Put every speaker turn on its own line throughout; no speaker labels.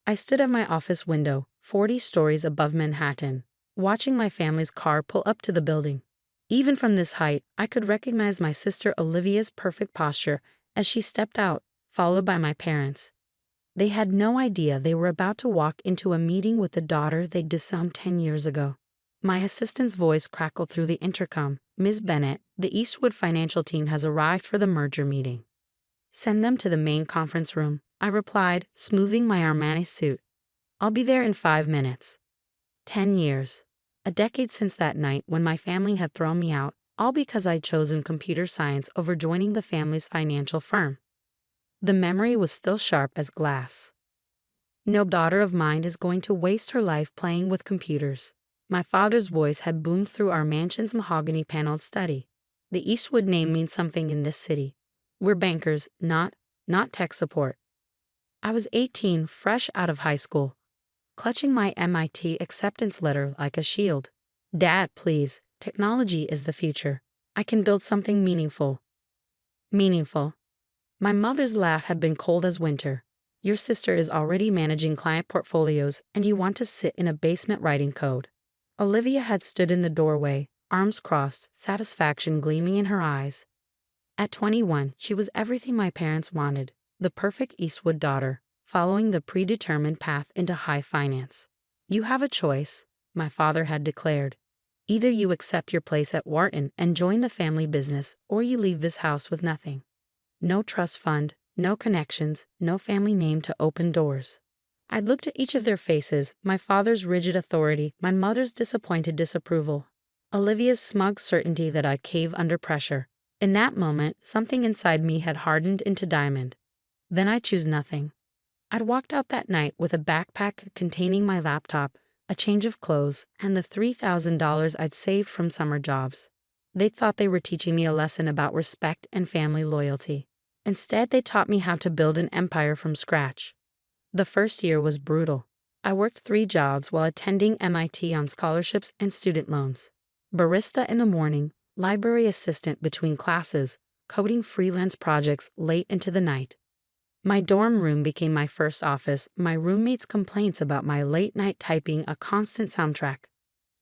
I stood at my office window, 40 stories above Manhattan, watching my family's car pull up to the building. Even from this height, I could recognize my sister Olivia's perfect posture as she stepped out, followed by my parents. They had no idea they were about to walk into a meeting with the daughter they'd disowned 10 years ago. My assistant's voice crackled through the intercom. "Ms. Bennett, the Eastwood financial team has arrived for the merger meeting. Send them to the main conference room," I replied, smoothing my Armani suit. "I'll be there in 5 minutes." 10 years. A decade since that night when my family had thrown me out, all because I'd chosen computer science over joining the family's financial firm. The memory was still sharp as glass. "No daughter of mine is going to waste her life playing with computers." My father's voice had boomed through our mansion's mahogany-paneled study. "The Eastwood name means something in this city. We're bankers, not tech support." I was 18, fresh out of high school, clutching my MIT acceptance letter like a shield. "Dad, please, technology is the future. I can build something meaningful." Meaningful. My mother's laugh had been cold as winter. "Your sister is already managing client portfolios, and you want to sit in a basement writing code." Olivia had stood in the doorway, arms crossed, satisfaction gleaming in her eyes. At 21, she was everything my parents wanted, the perfect Eastwood daughter, following the predetermined path into high finance. "You have a choice," my father had declared. "Either you accept your place at Wharton and join the family business, or you leave this house with nothing. No trust fund, no connections, no family name to open doors." I looked at each of their faces, my father's rigid authority, my mother's disappointed disapproval, Olivia's smug certainty that I'd cave under pressure. In that moment, something inside me had hardened into diamond. Then I choose nothing. I'd walked out that night with a backpack containing my laptop, a change of clothes, and the $3,000 I'd saved from summer jobs. They thought they were teaching me a lesson about respect and family loyalty. Instead, they taught me how to build an empire from scratch. The first year was brutal. I worked 3 jobs while attending MIT on scholarships and student loans. Barista in the morning, library assistant between classes, coding freelance projects late into the night. My dorm room became my first office, my roommates' complaints about my late-night typing a constant soundtrack.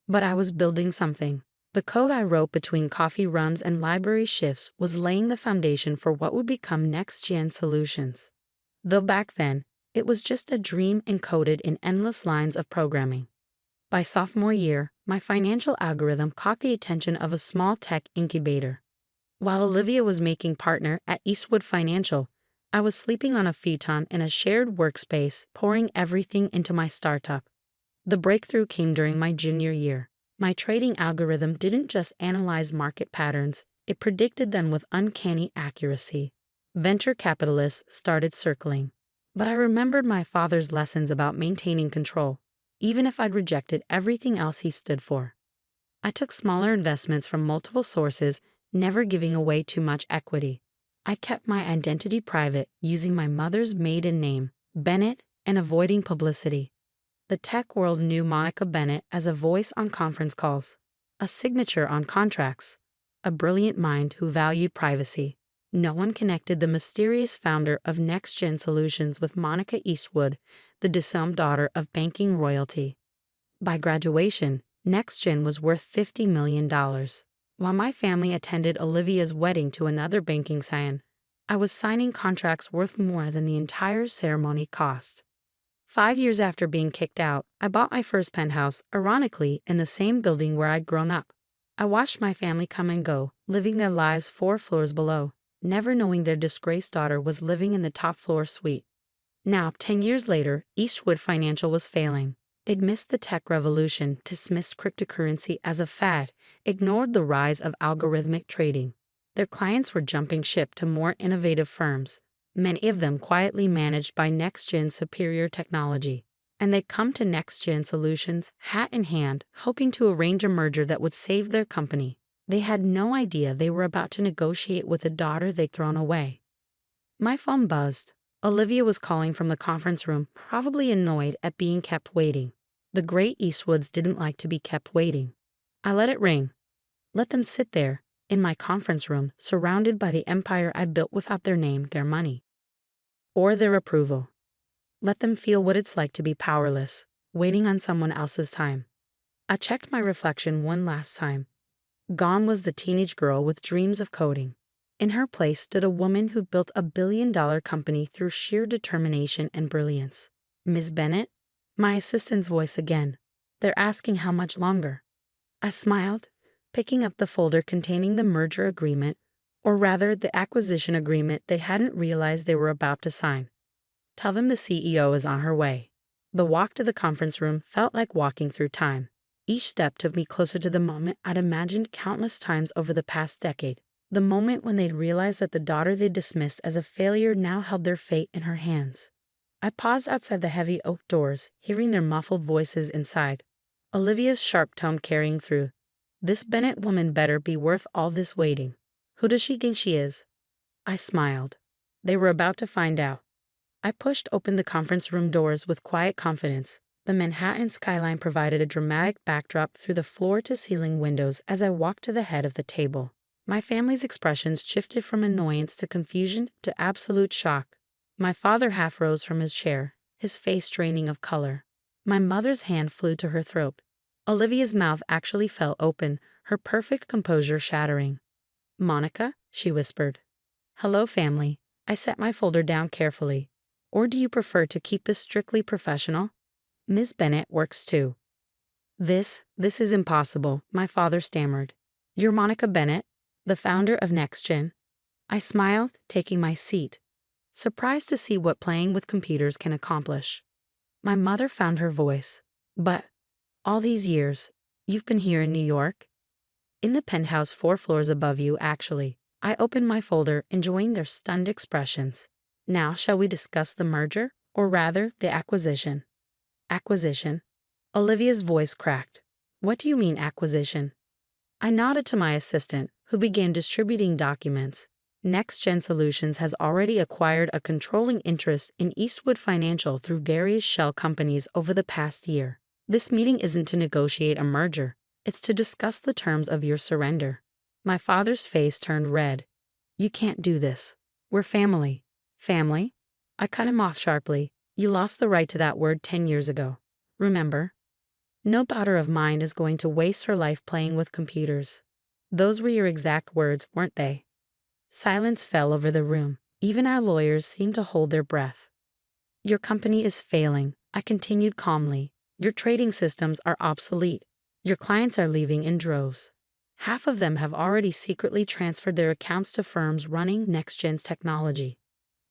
But I was building something. The code I wrote between coffee runs and library shifts was laying the foundation for what would become next-gen solutions. Though back then, it was just a dream encoded in endless lines of programming. By sophomore year, my financial algorithm caught the attention of a small tech incubator. While Olivia was making partner at Eastwood Financial, I was sleeping on a futon in a shared workspace, pouring everything into my startup. The breakthrough came during my junior year. My trading algorithm didn't just analyze market patterns, it predicted them with uncanny accuracy. Venture capitalists started circling. But I remembered my father's lessons about maintaining control, even if I'd rejected everything else he stood for. I took smaller investments from multiple sources, never giving away too much equity. I kept my identity private, using my mother's maiden name, Bennett, and avoiding publicity. The tech world knew Monica Bennett as a voice on conference calls, a signature on contracts, a brilliant mind who valued privacy. No one connected the mysterious founder of Next Gen Solutions with Monica Eastwood, the disowned daughter of banking royalty. By graduation, Next Gen was worth $50 million. While my family attended Olivia's wedding to another banking scion, I was signing contracts worth more than the entire ceremony cost. 5 years after being kicked out, I bought my first penthouse, ironically, in the same building where I'd grown up. I watched my family come and go, living their lives 4 floors below, never knowing their disgraced daughter was living in the top floor suite. Now, 10 years later, Eastwood Financial was failing. It missed the tech revolution, dismissed cryptocurrency as a fad, ignored the rise of algorithmic trading. Their clients were jumping ship to more innovative firms, many of them quietly managed by next-gen superior technology. And they'd come to next-gen solutions, hat in hand, hoping to arrange a merger that would save their company. They had no idea they were about to negotiate with a daughter they'd thrown away. My phone buzzed. Olivia was calling from the conference room, probably annoyed at being kept waiting. The great Eastwoods didn't like to be kept waiting. I let it ring. Let them sit there, in my conference room, surrounded by the empire I'd built without their name, their money, or their approval. Let them feel what it's like to be powerless, waiting on someone else's time. I checked my reflection one last time. Gone was the teenage girl with dreams of coding. In her place stood a woman who'd built a $1 billion company through sheer determination and brilliance. Miss Bennett? My assistant's voice again. They're asking how much longer. I smiled, picking up the folder containing the merger agreement, or rather the acquisition agreement they hadn't realized they were about to sign. Tell them the CEO is on her way. The walk to the conference room felt like walking through time. Each step took me closer to the moment I'd imagined countless times over the past decade. The moment when they'd realized that the daughter they dismissed as a failure now held their fate in her hands. I paused outside the heavy oak doors, hearing their muffled voices inside. Olivia's sharp tone carrying through. This Bennett woman better be worth all this waiting. Who does she think she is? I smiled. They were about to find out. I pushed open the conference room doors with quiet confidence. The Manhattan skyline provided a dramatic backdrop through the floor-to-ceiling windows as I walked to the head of the table. My family's expressions shifted from annoyance to confusion to absolute shock. My father half rose from his chair, his face draining of color. My mother's hand flew to her throat. Olivia's mouth actually fell open, her perfect composure shattering. "Monica," she whispered. "Hello, family." I set my folder down carefully. "Or do you prefer to keep this strictly professional? Miss Bennett works too." This is impossible," my father stammered. "You're Monica Bennett, the founder of NextGen." I smiled, taking my seat, surprised to see what playing with computers can accomplish. My mother found her voice. "But all these years, you've been here in New York?" "In the penthouse 4 floors above you, actually." I opened my folder, enjoying their stunned expressions. "Now shall we discuss the merger, or rather, the acquisition?" "Acquisition?" Olivia's voice cracked. "What do you mean, acquisition?" I nodded to my assistant, who began distributing documents. NextGen Solutions has already acquired a controlling interest in Eastwood Financial through various shell companies over the past year. This meeting isn't to negotiate a merger. It's to discuss the terms of your surrender. My father's face turned red. "You can't do this. We're family." "Family?" I cut him off sharply. "You lost the right to that word 10 years ago. Remember? No daughter of mine is going to waste her life playing with computers." Those were your exact words, weren't they? Silence fell over the room. Even our lawyers seemed to hold their breath. "Your company is failing," I continued calmly. "Your trading systems are obsolete. Your clients are leaving in droves. Half of them have already secretly transferred their accounts to firms running NextGen's technology."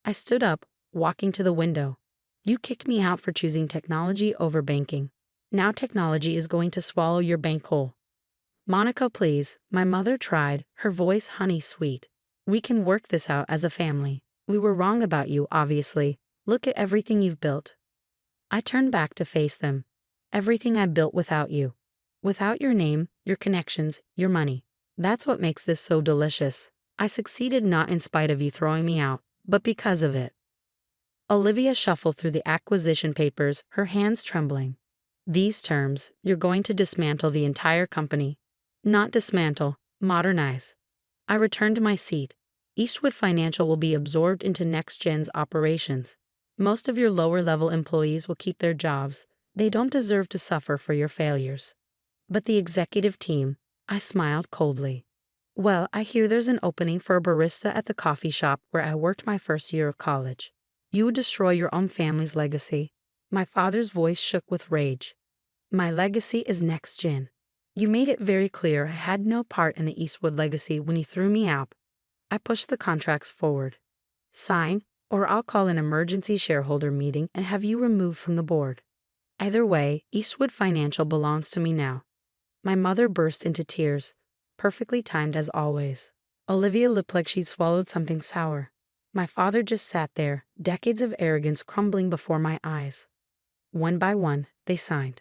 I stood up, walking to the window. "You kicked me out for choosing technology over banking. Now technology is going to swallow your bank whole." "Monica, please," my mother tried, her voice honey sweet. "We can work this out as a family. We were wrong about you, obviously. Look at everything you've built." I turned back to face them. "Everything I built without you. Without your name, your connections, your money. That's what makes this so delicious. I succeeded not in spite of you throwing me out, but because of it." Olivia shuffled through the acquisition papers, her hands trembling. "These terms, you're going to dismantle the entire company." "Not dismantle, modernize." I returned to my seat. "Eastwood Financial will be absorbed into NextGen's operations. Most of your lower-level employees will keep their jobs. They don't deserve to suffer for your failures." "But the executive team," I smiled coldly. "Well, I hear there's an opening for a barista at the coffee shop where I worked my first year of college. You would destroy your own family's legacy." My father's voice shook with rage. "My legacy is NextGen. You made it very clear I had no part in the Eastwood legacy when you threw me out." I pushed the contracts forward. "Sign, or I'll call an emergency shareholder meeting and have you removed from the board. Either way, Eastwood Financial belongs to me now." My mother burst into tears, perfectly timed as always. Olivia looked like she'd swallowed something sour. My father just sat there, decades of arrogance crumbling before my eyes. One by one, they signed.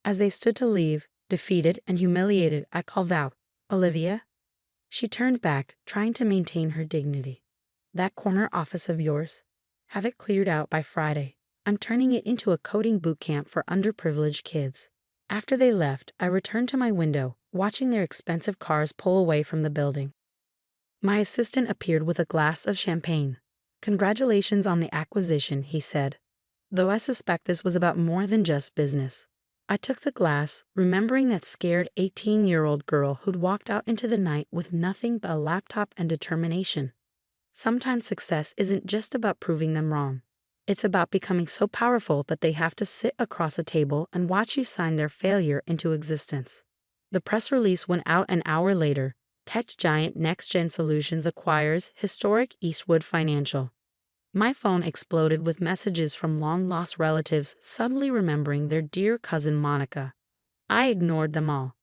As they stood to leave, defeated and humiliated, I called out, "Olivia?" She turned back, trying to maintain her dignity. "That corner office of yours? Have it cleared out by Friday. I'm turning it into a coding boot camp for underprivileged kids." After they left, I returned to my window, watching their expensive cars pull away from the building. My assistant appeared with a glass of champagne. "Congratulations on the acquisition," he said. though I suspect this was about more than just business. I took the glass, remembering that scared 18-year-old girl who'd walked out into the night with nothing but a laptop and determination. Sometimes success isn't just about proving them wrong. It's about becoming so powerful that they have to sit across a table and watch you sign their failure into existence. The press release went out an hour later. Tech giant NextGen Solutions acquires historic Eastwood Financial. My phone exploded with messages from long-lost relatives suddenly remembering their dear cousin Monica. I ignored them all.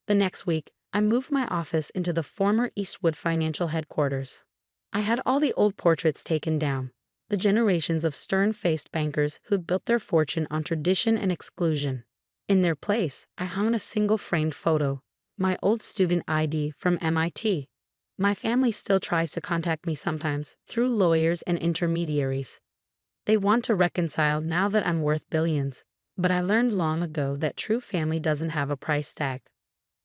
The next week, I moved my office into the former Eastwood Financial headquarters. I had all the old portraits taken down, the generations of stern-faced bankers who'd built their fortune on tradition and exclusion. In their place, I hung a single framed photo, my old student ID from MIT. My family still tries to contact me sometimes, through lawyers and intermediaries. They want to reconcile now that I'm worth billions, but I learned long ago that true family doesn't have a price tag.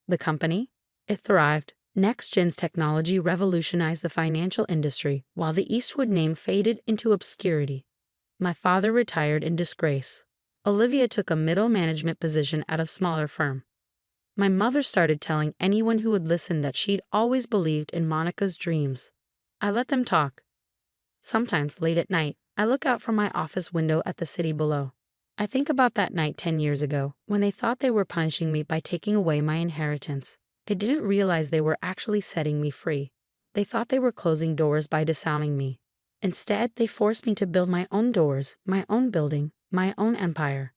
The company? It thrived. NextGen's technology revolutionized the financial industry, while the Eastwood name faded into obscurity. My father retired in disgrace. Olivia took a middle management position at a smaller firm. My mother started telling anyone who would listen that she'd always believed in Monica's dreams. I let them talk. Sometimes, late at night, I look out from my office window at the city below. I think about that night 10 years ago, when they thought they were punishing me by taking away my inheritance. They didn't realize they were actually setting me free. They thought they were closing doors by disowning me. Instead, they forced me to build my own doors, my own building, my own empire.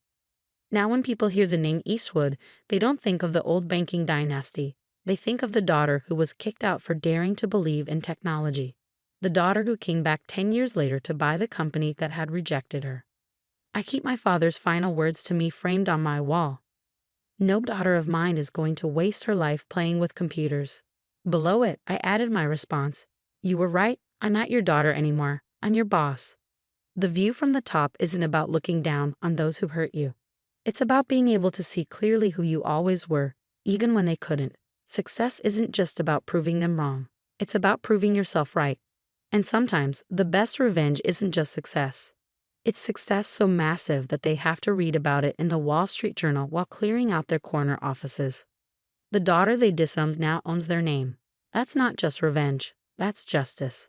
Now when people hear the name Eastwood, they don't think of the old banking dynasty. They think of the daughter who was kicked out for daring to believe in technology. The daughter who came back 10 years later to buy the company that had rejected her. I keep my father's final words to me framed on my wall. No daughter of mine is going to waste her life playing with computers. Below it, I added my response. You were right, I'm not your daughter anymore, I'm your boss. The view from the top isn't about looking down on those who hurt you. It's about being able to see clearly who you always were, even when they couldn't. Success isn't just about proving them wrong. It's about proving yourself right. And sometimes, the best revenge isn't just success. It's success so massive that they have to read about it in the Wall Street Journal while clearing out their corner offices. The daughter they disowned now owns their name. That's not just revenge, that's justice.